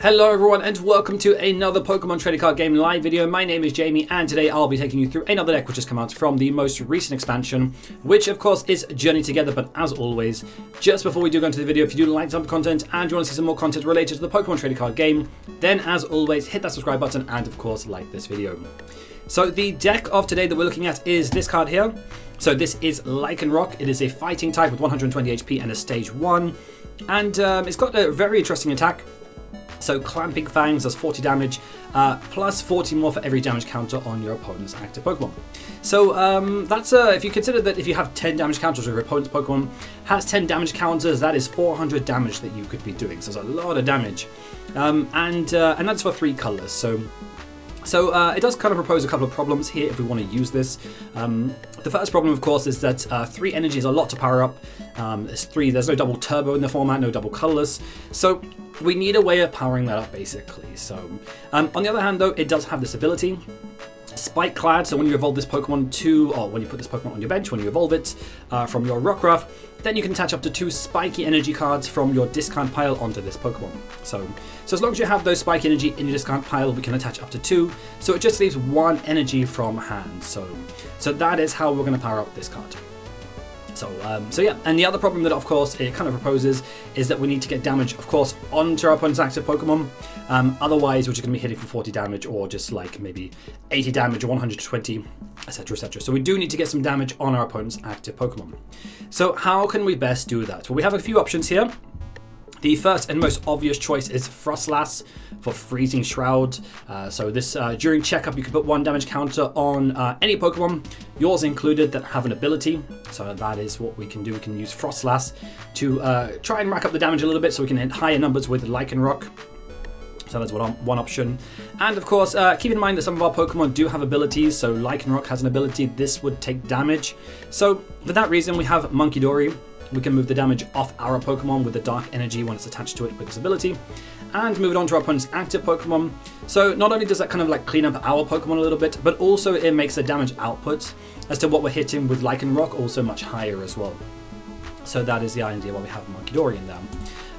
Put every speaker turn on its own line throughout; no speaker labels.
Hello everyone and welcome to another Pokemon Trading Card Game live video. My name is Jamie and today I'll be taking you through another deck which has come out from the most recent expansion, which of course is Journey Together. But as always, just before we do go into the video, if you do like some content and you want to see some more content related to the Pokemon Trading Card Game, then as always hit that subscribe button and of course like this video. So the deck of today that we're looking at is this card here. So this is Lycanroc. It is a fighting type with 120 HP and a stage 1, and it's got a very interesting attack. So Clamping Fangs does 40 damage, plus 40 more for every damage counter on your opponent's active Pokemon. So that's if you consider that if you have 10 damage counters or your opponent's Pokemon has 10 damage counters, that is 400 damage that you could be doing. So it's a lot of damage, and that's for 3 colors. So it does kind of propose a couple of problems here if we want to use this. The first problem, of course, is that 3 energy is a lot to power up. There's no double turbo in the format, no double colorless. So we need a way of powering that up, basically. So on the other hand, though, it does have this ability, Spike Clad. So when you evolve this Pokemon or when you put this Pokemon on your bench, when you evolve it from your Rockruff, then you can attach up to 2 Spiky Energy cards from your discard pile onto this Pokemon. So as long as you have those Spiky Energy in your discard pile, we can attach up to 2. So it just leaves 1 energy from hand. So that is how we're going to power up this card. So yeah, and the other problem that of course it kind of proposes is that we need to get damage, of course, onto our opponent's active Pokemon. Otherwise, we're just going to be hitting for 40 damage or just like maybe 80 damage or 120, etc, etc. So we do need to get some damage on our opponent's active Pokemon. So how can we best do that? Well, we have a few options here. The first and most obvious choice is Froslass for Freezing Shroud. So this during checkup, you can put 1 damage counter on any Pokemon, yours included, that have an ability. So that is what we can do. We can use Froslass to try and rack up the damage a little bit so we can hit higher numbers with Lycanroc. So that's one option. And of course, keep in mind that some of our Pokemon do have abilities. So Lycanroc has an ability. This would take damage. So for that reason, we have Munkidori. We can move the damage off our Pokemon with the Dark Energy when it's attached to it with this ability, and move it on to our opponent's active Pokemon. So not only does that kind of like clean up our Pokemon a little bit, but also it makes the damage output as to what we're hitting with Lycanroc also much higher as well. So that is the idea why we have Munkidori in there.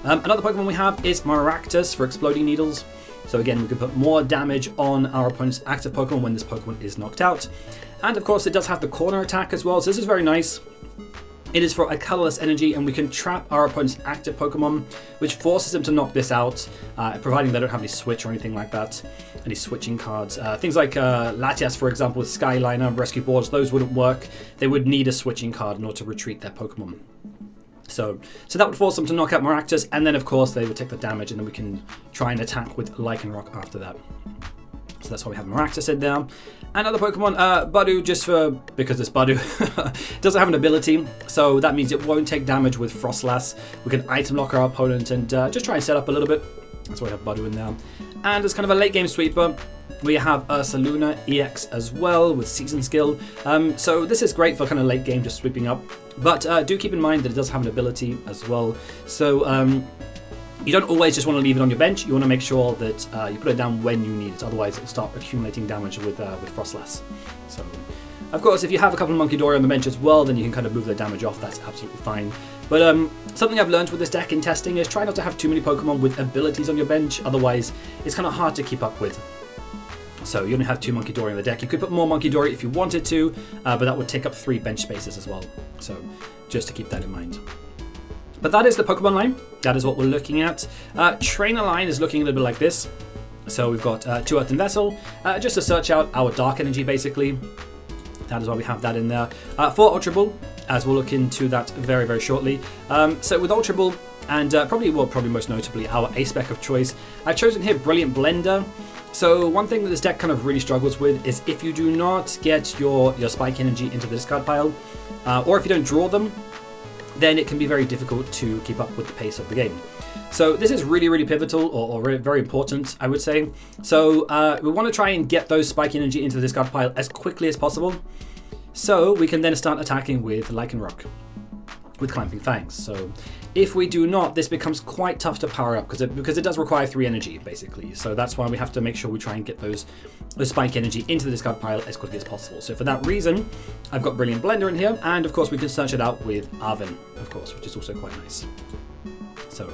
Another Pokemon we have is Maractus for Exploding Needles. So again, we can put more damage on our opponent's active Pokemon when this Pokemon is knocked out. And of course, it does have the corner attack as well, so this is very nice. It is for a colorless energy, and we can trap our opponent's active Pokemon, which forces them to knock this out, providing they don't have any switch or anything like that, any switching cards. Things like Latias, for example, with Skyliner, Rescue Boards, those wouldn't work. They would need a switching card in order to retreat their Pokemon. So that would force them to knock out Maractus, and then of course they would take the damage, and then we can try and attack with Lycanroc after that. So that's why we have Maractus in there. Another Pokemon, Budew, because it's Budew, doesn't have an ability, so that means it won't take damage with Froslass. We can item lock our opponent and just try and set up a little bit. That's why we have Budew in there. And as kind of a late game sweeper, we have Ursaluna EX as well with Season Skill. So this is great for kind of late game just sweeping up, but do keep in mind that it does have an ability as well. So you don't always just want to leave it on your bench. You want to make sure that you put it down when you need it. Otherwise, it'll start accumulating damage with Froslass. So, of course, if you have a couple of Munkidori on the bench as well, then you can kind of move the damage off. That's absolutely fine. But something I've learned with this deck in testing is try not to have too many Pokemon with abilities on your bench. Otherwise, it's kind of hard to keep up with. So you only have 2 Munkidori on the deck. You could put more Munkidori if you wanted to, but that would take up 3 bench spaces as well. So just to keep that in mind. But that is the Pokemon line. That is what we're looking at. Trainer line is looking a little bit like this. So we've got 2 Earthen Vessel, just to search out our Dark Energy, basically. That is why we have that in there. For Ultra Ball, as we'll look into that very, very shortly. So with Ultra Ball, and probably most notably our A-Spec of choice, I've chosen here Brilliant Blender. So one thing that this deck kind of really struggles with is if you do not get your Spike Energy into the discard pile, or if you don't draw them, then it can be very difficult to keep up with the pace of the game. So this is really, really pivotal, or very important, I would say. So we want to try and get those Spike Energy into the discard pile as quickly as possible, so we can then start attacking with Lycanroc, with Clamping Fangs. So if we do not, this becomes quite tough to power up because it does require 3 energy, basically. So that's why we have to make sure we try and get those Spike Energy into the discard pile as quickly as possible. So for that reason, I've got Brilliant Blender in here, and of course we can search it out with Arven, of course, which is also quite nice. So,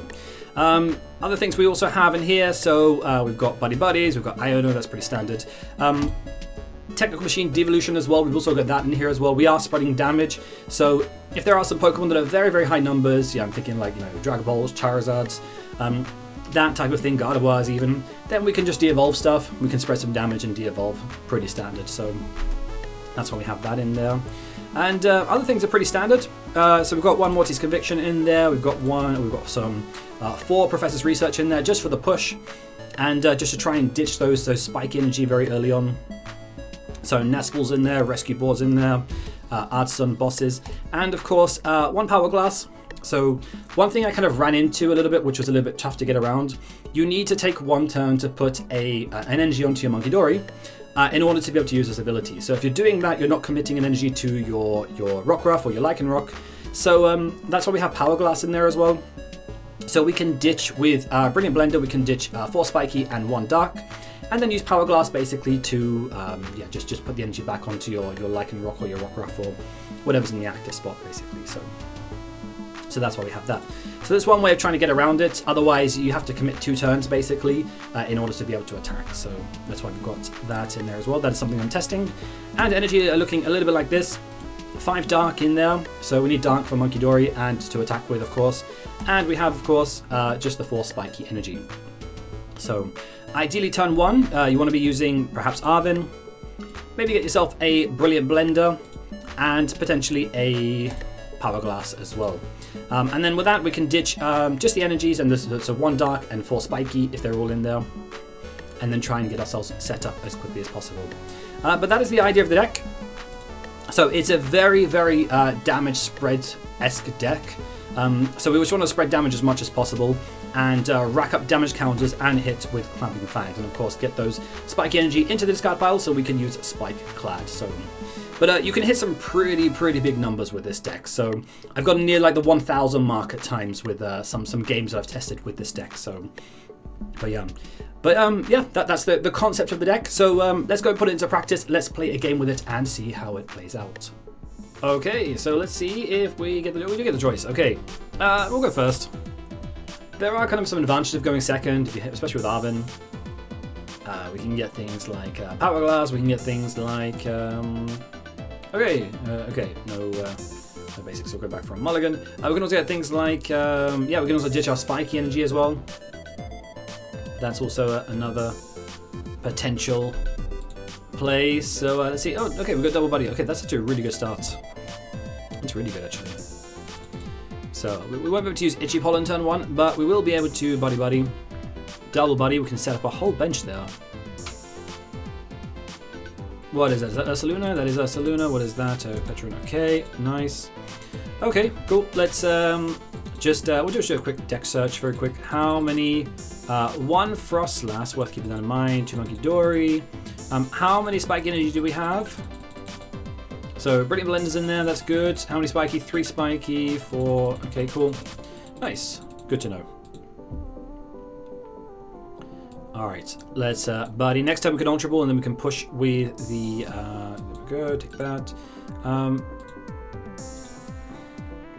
other things we also have in here, so we've got Buddy-Buddies, we've got Iono, that's pretty standard. Technical Machine Devolution as well, we've also got that in here as well. We are spreading damage, so if there are some Pokemon that are very, very high numbers, yeah, I'm thinking like, you know, Dragon Balls, Charizards, that type of thing, Gardevoirs even, then we can just de-evolve stuff, we can spread some damage and de-evolve, pretty standard, so that's why we have that in there. And other things are pretty standard, so we've got one Morty's Conviction in there, we've got some 4 Professor's Research in there, just for the push, and just to try and ditch those Spiky Energy very early on. So Nest Balls in there, Rescue Boards in there, Artazon bosses, and of course 1 Powerglass. So one thing I kind of ran into a little bit, which was a little bit tough to get around, you need to take 1 turn to put an energy onto your Munkidori in order to be able to use this ability. So if you're doing that, you're not committing an energy to your Rockruff or your Lycanroc. So that's why we have Powerglass in there as well. So we can ditch with Brilliant Blender, we can ditch 4 Spiky and 1 Dark, and then use Powerglass basically to just put the energy back onto your Lycanroc or your Rockruff or whatever's in the active spot basically. So that's why we have that. So that's one way of trying to get around it. Otherwise, you have to commit 2 turns basically in order to be able to attack. So that's why we've got that in there as well. That is something I'm testing. And energy are looking a little bit like this. 5 Dark in there. So we need Dark for Munkidori and to attack with, of course. And we have, of course, just the 4 Spiky Energy. So ideally turn 1, you want to be using perhaps Arven. Maybe get yourself a Brilliant Blender and potentially a Powerglass as well. And then with that we can ditch just the energies, and so 1 Dark and 4 Spiky if they're all in there, and then try and get ourselves set up as quickly as possible. But that is the idea of the deck. So it's a very, very damage spread-esque deck. So we just want to spread damage as much as possible and rack up damage counters and hit with Clamping Fangs, and of course get those Spiky Energy into the discard pile so we can use Spike Clad. So, but you can hit some pretty big numbers with this deck. So I've gotten near like the 1,000 mark at times with some games that I've tested with this deck. So, but yeah, that's the concept of the deck. So let's go put it into practice. Let's play a game with it and see how it plays out. Okay, so let's see if we do get the choice. Okay, we'll go first. There are kind of some advantages of going second, especially with Arven. We can get things like Powerglass. We can get things like no basics. We'll go back for a mulligan. We can also get things like we can also ditch our Spiky Energy as well. That's also another potential play. So let's see. Oh, okay, we've got Double Buddy. Okay, that's actually a really good start. It's really good actually. So we won't be able to use Itchy Pollen turn 1, but we will be able to Buddy-Buddy. Double Buddy, we can set up a whole bench there. What is that? Is that Ursaluna? That is Ursaluna. What is that? Petrun. Okay, nice. Okay, cool. Let's we'll just do a quick deck search very quick. How many? 1 Froslass, worth keeping that in mind. 2 Munkidori. How many Spike Energy do we have? So Brilliant Blender's in there, that's good. How many Spiky? 3 Spiky, 4. Okay, cool. Nice. Good to know. Alright, let's Buddy. Next time we can Ultra Ball and then we can push with the there we go, take that.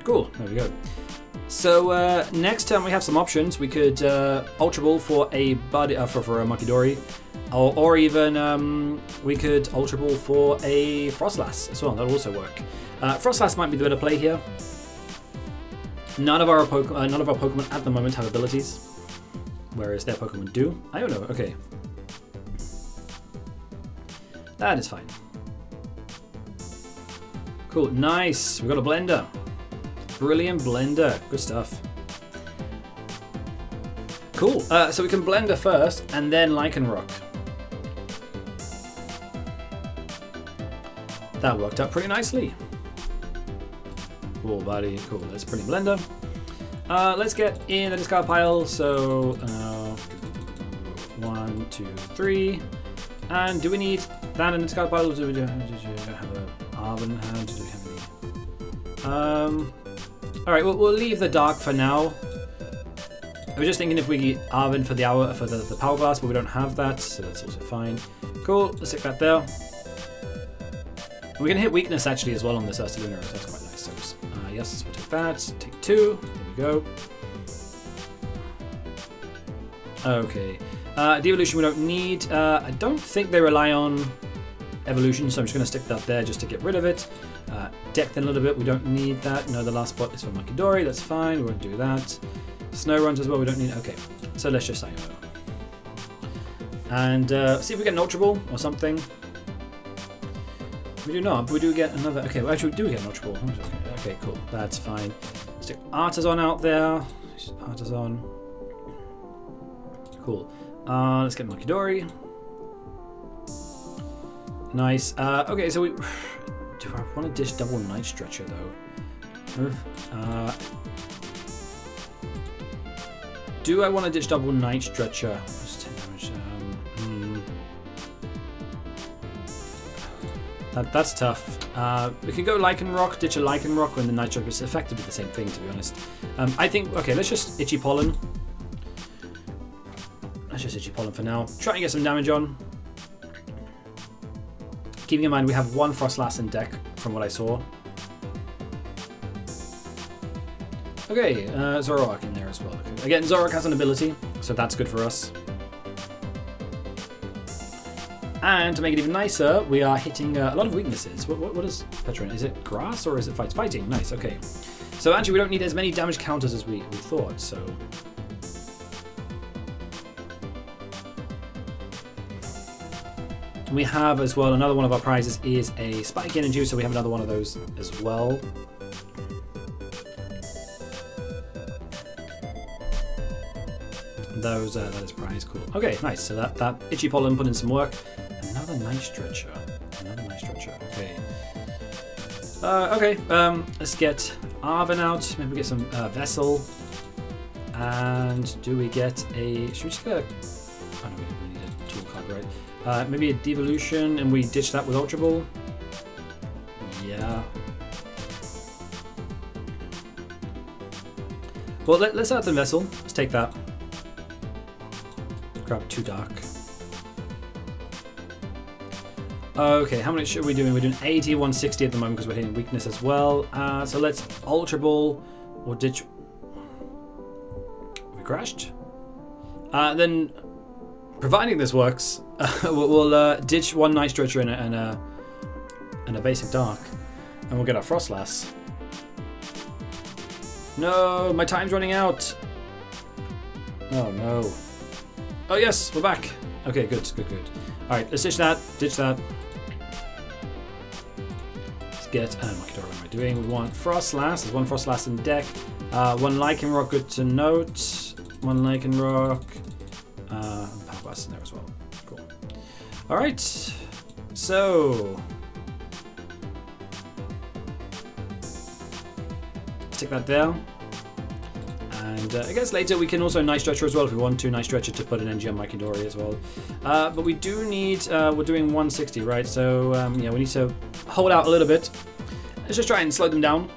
Cool, there we go. So next time we have some options. We could Ultra Ball for a Buddy for a Munkidori. Or even we could Ultra Ball for a Froslass as well. That'll also work. Froslass might be the better play here. None of our Pokemon at the moment have abilities, whereas their Pokemon do. I don't know. Okay, that is fine. Cool. Nice. We got a Blender. Brilliant Blender. Good stuff. Cool. So we can Blender first and then Lycanroc. That worked out pretty nicely. Cool, buddy. Cool. Let's Brilliant Blender. Let's get in the discard pile. So 1, 2, 3. And do we need that in the discard pile? Do we have an Arven? Do we have any? All right. We'll leave the Dark for now. I was just thinking if we get Arven for the Powerglass, but we don't have that, so that's also fine. Cool. Let's stick that there. We can hit weakness actually as well on this Ursaluna, so that's quite nice. So yes, we'll take that. Take 2. There we go. Okay. Devolution we don't need. I don't think they rely on evolution, so I'm just going to stick that there just to get rid of it. Deck then a little bit, we don't need that. No, the last spot is for Munkidori, that's fine, we won't do that. Snorunt as well, we don't need. Okay, so let's just Iono. And see if we get an Ultra Ball or something. We do not, but we do get another. Okay, well, actually, we do get an Ultra Ball. Okay, cool, that's fine. Stick Artazon out there. Artazon. Cool. Let's get Munkidori. Nice. Okay, so we. Do I want to dish double Night Stretcher though? Do I want to ditch double Night Stretcher? Just 10 damage. That's tough. We can go Lycanroc, ditch a Lycanroc when the Night Stretcher is effectively the same thing, to be honest. I think, okay, let's just Itchy Pollen. Let's just Itchy Pollen for now. Try and get some damage on. Keeping in mind we have one Froslass in deck from what I saw. Okay, Zoroark in there as well. Okay. Again, Zoroark has an ability, so that's good for us. And to make it even nicer, we are hitting a lot of weaknesses. What is Petron? Is it grass or is it fighting? Nice, okay. So actually we don't need as many damage counters as we thought, so... We have as well, another one of our prizes is a Spiky Energy, so we have another one of those as well. Those, that is prize, cool. Okay, nice, so that Itchy Pollen put in some work. Another Night Stretcher, okay. Let's get Arven out, maybe get some Vessel. And do we get a, should we just get a, oh no, we need a tool card, right? Maybe a Devolution, and we ditch that with Ultra Ball. Yeah. Well, let's Earthen Vessel. Let's take that. Grab 2 Dark. Okay, how much are we doing? We're doing 80, 160 at the moment because we're hitting weakness as well. So let's Ultra Ball or ditch. We crashed. Then, providing this works, we'll ditch one Night Stretcher and a basic Dark, and we'll get our Froslass. No, my time's running out. Oh no. Oh yes, we're back. Okay, good. All right, let's ditch that. Let's get. Munkidori, what am I doing? We want Froslass. There's one Froslass in deck. One Lycanroc, good to note. One Lycanroc. Powerglass in there as well. Cool. All right. So. Stick that there. And I guess later we can also Night Stretcher as well if we want to. Night Stretcher to put an NG on Munkidori as well. But we do need, we're doing 160, right? So yeah, we need to hold out a little bit. Let's just try and slow them down.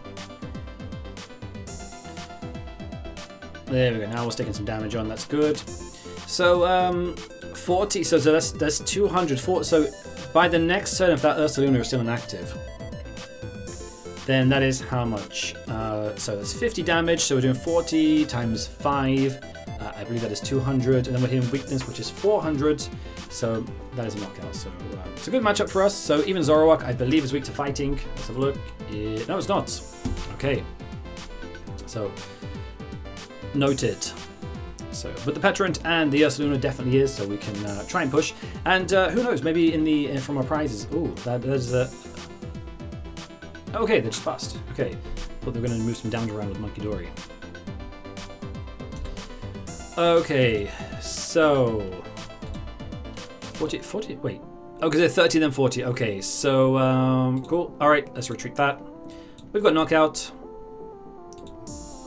There we go, now we're sticking some damage on, that's good. So 40, so that's 200. So by the next turn, if that Ursaluna is still inactive, then that is how much? So that's 50 damage, so we're doing 40 times 5. I believe that is 200, and then we're hitting weakness, which is 400. So that is a knockout. So it's a good matchup for us. So even Zoroark, I believe, is weak to fighting. Let's have a look. No, it's not. Okay. So noted. So, but the Petrant and the Ursaluna definitely is, so we can try and push. And who knows? Maybe in the from our prizes. Oh, that is a. Okay, they just passed. Okay, thought they were going to move some damage around with Munkidori. Okay, so 40, wait. Oh, because they're 30 then 40. Okay, so cool. All right, let's retreat that. We've got knockout.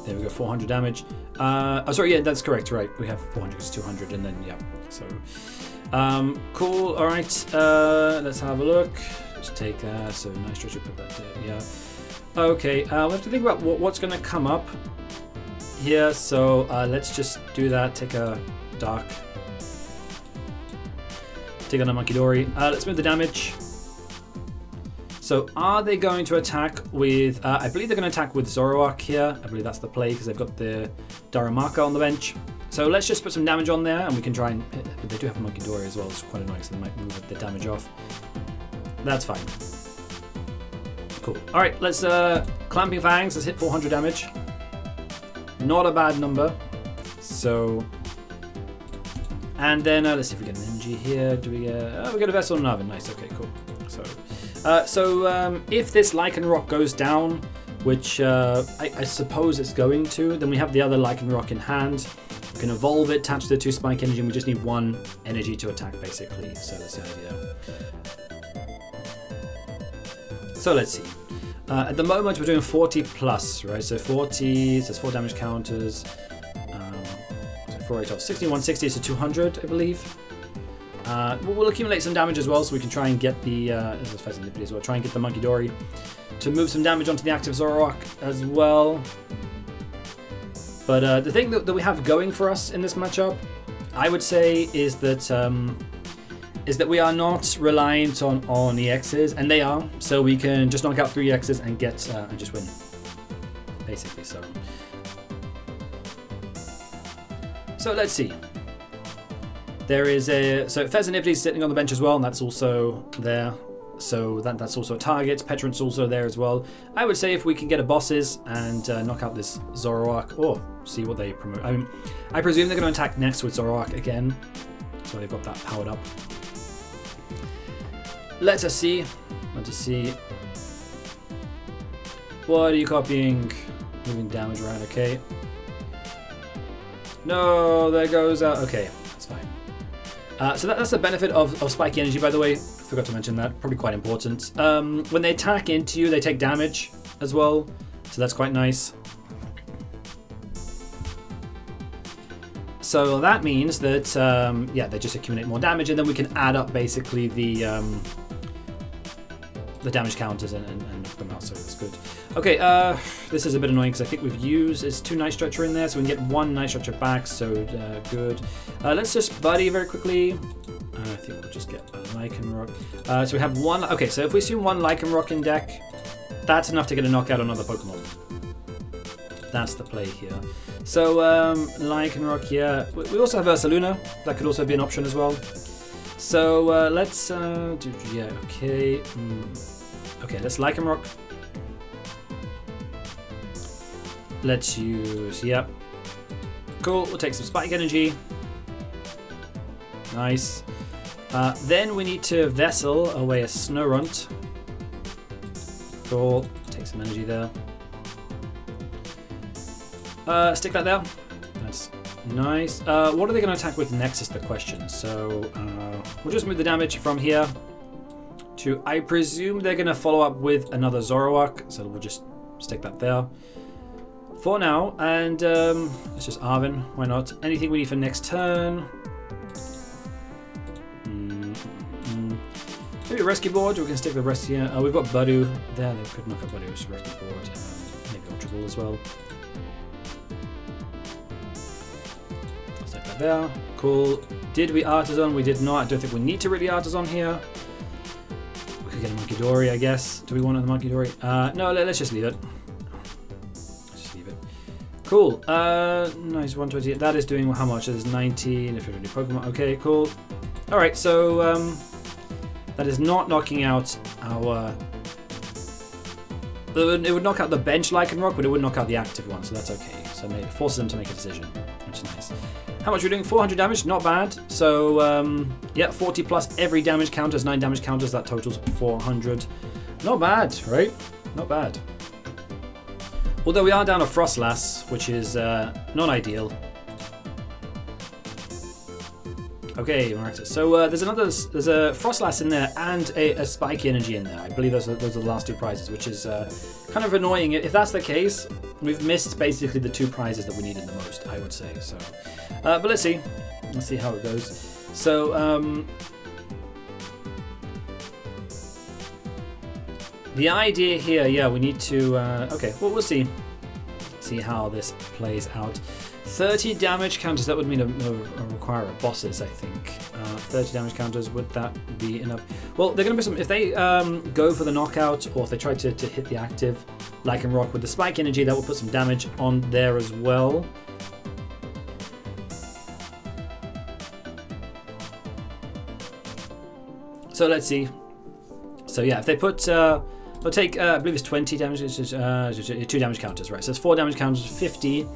There we go, 400 damage. Oh, sorry, yeah, that's correct, right. We have 400, it's 200, and then, yeah. So, cool, all right. Let's have a look. Just take that, so Night Stretcher, put that there, yeah. Okay, we have to think about what's going to come up here, so let's just do that. Take a Dark. Take on a Munkidori. Let's move the damage. So are they going to attack with, I believe they're going to attack with Zoroark here. I believe that's the play because they've got the Darumaka on the bench. So let's just put some damage on there, and we can try and hit, but they do have a Munkidori as well, it's quite annoying, so they might move the damage off. That's fine. Cool. Alright, let's Clamping Fangs, let's hit 400 damage. Not a bad number. So, and then let's see if we get an energy here. Do we get, oh, we get a Vessel and an Arven, nice, okay, cool. So, if this Lycanroc goes down, which I suppose it's going to, then we have the other Lycanroc in hand. We can evolve it, attach the 2 Spike Energy, and we just need 1 energy to attack, basically. So that's the idea. So let's see. At the moment, we're doing 40 plus, right? So 40, so it's 4 damage counters. So 4, 8, 12, 60, 160 is to 200, I believe. We'll accumulate some damage as well, so we can try and get the this is Pheasant as well. Try and get the Munkidori to move some damage onto the active Zoroark as well. But the thing that we have going for us in this matchup, I would say, is that we are not reliant on EXs, and they are. So we can just knock out 3 EXs and get and just win, basically. So let's see. There is a Pheasant sitting on the bench as well, and that's also there. So that's also a target. Petrant's also there as well. I would say if we can get a bosses and knock out this Zoroark, or see what they promote. I mean, I presume they're going to attack next with Zoroark again, so they've got that powered up. Let us see. Let us see. What are you copying? Moving damage around. Okay. No, there goes. Okay, that's fine. So that's the benefit of Spiky Energy, by the way. Forgot to mention that. Probably quite important. When they attack into you, they take damage as well. So that's quite nice. So that means that, yeah, they just accumulate more damage, and then we can add up basically the damage counters and knock them out, so that's good. Okay, this is a bit annoying because I think we've used, there's 2 Night Stretcher in there, so we can get 1 Night Stretcher back, so good. Let's just Buddy very quickly. I think we'll just get a Lycanroc. So we have 1, okay, so if we assume 1 Lycanroc in deck, that's enough to get a knockout on another Pokemon. That's the play here. So, Lycanroc here. We also have Ursaluna, that could also be an option as well. So, let's do, yeah, okay. Okay, let's Lycanroc. Let's use, yep. Cool, we'll take some Spike Energy. Nice. Then we need to Vessel away a Snorunt. Cool, take some energy there. Stick that there. That's nice. What are they going to attack with next is the question. So we'll just move the damage from here to, I presume they're going to follow up with another Zoroark. So we'll just stick that there for now. And let's just Arven. Why not? Anything we need for next turn? Maybe Rescue Board. We can stick with Rescue. We've got Budew there. They could knock up Budew. So Rescue Board. Maybe Ultra Ball as well. There. Cool. Did we Artazon? We did not. I don't think we need to really Artazon here. We could get a Munkidori, I guess. Do we want a Munkidori? No, let's just leave it. Let's just leave it. Cool. Nice, 120. That is doing how much? That is 19. If you're doing Pokemon. Okay, cool. Alright, so that is not knocking out our... It would knock out the bench Lycanroc, but it would knock out the active one, so that's okay. So it forces them to make a decision, which is nice. How much are we doing? 400 damage, not bad. So, yeah, 40 plus every damage counters, 9 damage counters, that totals 400. Not bad, right? Not bad. Although we are down a Froslass, which is not ideal. Okay, Maractus. So there's a Froslass in there and a Spiky Energy in there. I believe those are the last 2 prizes, which is kind of annoying. If that's the case, we've missed basically the 2 prizes that we needed the most, I would say. So, but let's see. Let's see how it goes. So, the idea here, yeah, we need to. Okay, well, we'll see. See how this plays out. 30 damage counters, that would mean a require a bosses, I think. 30 damage counters, would that be enough? Well, they're going to be some, if they go for the knockout, or if they try to hit the active Lycanroc with the Spike Energy, that will put some damage on there as well. So let's see. So yeah, if they put, they'll take, I believe it's 20 damage, it's just, 2 damage counters, right? So it's 4 damage counters, 50.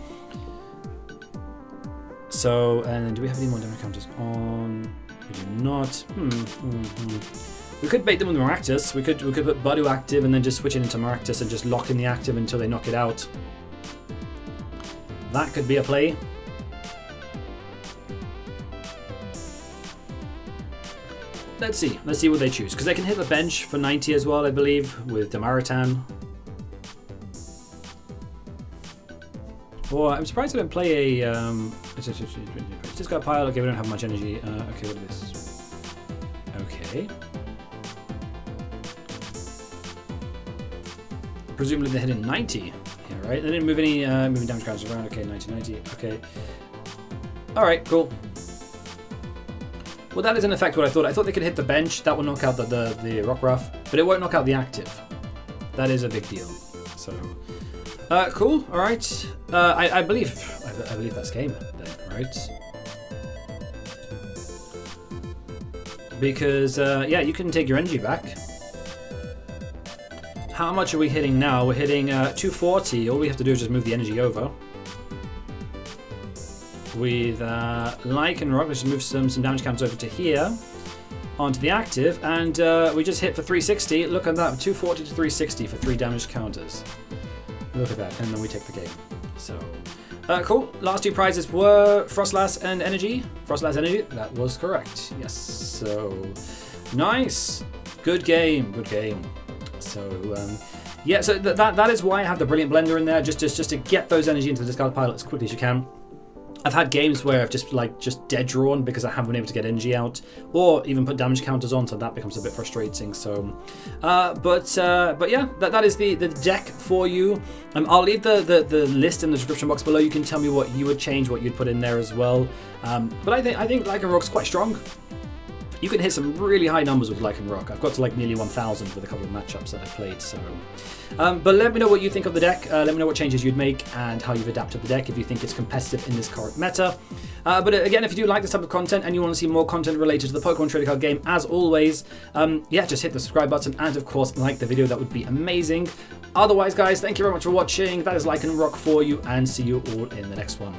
So, and do we have any more damage counters on? We do not. We could bait them with Maractus. We could put Budew active and then just switch it into Maractus and just lock in the active until they knock it out. That could be a play. Let's see what they choose, because they can hit the bench for 90 as well, I believe, with the Damaritan. Or I'm surprised they don't play a discard pile. Okay, we don't have much energy. Okay, what is this? Okay. Presumably they're hitting 90 here, right? They didn't move any moving damage counters around. Okay, 90. Okay. All right, cool. Well, that is in effect what I thought. I thought they could hit the bench. That will knock out the Rockruff, but it won't knock out the active. That is a big deal. So, cool. All right. I believe that's game then, right? Because yeah, you can take your energy back. How much are we hitting now? We're hitting 240. All we have to do is just move the energy over. With Lycanroc, let's just move some damage counters over to here, onto the active, and we just hit for 360. Look at that, 240 to 360 for 3 damage counters. Look at that, and then we take the game. So, cool. Last 2 prizes were Froslass and Energy. Froslass Energy, that was correct. Yes. So, nice. Good game. Good game. So, yeah. So that is why I have the Brilliant Blender in there, just to get those energy into the discard pile as quickly as you can. I've had games where I've just dead drawn because I haven't been able to get energy out, or even put damage counters on, so that becomes a bit frustrating. So, but yeah, that is the deck for you. I'll leave the list in the description box below. You can tell me what you would change, what you'd put in there as well. But I think Lycanroc's quite strong. You can hit some really high numbers with Lycanroc. I've got to like nearly 1,000 with a couple of matchups that I've played. So, but let me know what you think of the deck. Let me know what changes you'd make and how you've adapted the deck if you think it's competitive in this current meta. But again, if you do like this type of content and you want to see more content related to the Pokemon trading card game, as always, yeah, just hit the subscribe button and of course like the video. That would be amazing. Otherwise, guys, thank you very much for watching. That is Lycanroc for you, and see you all in the next one.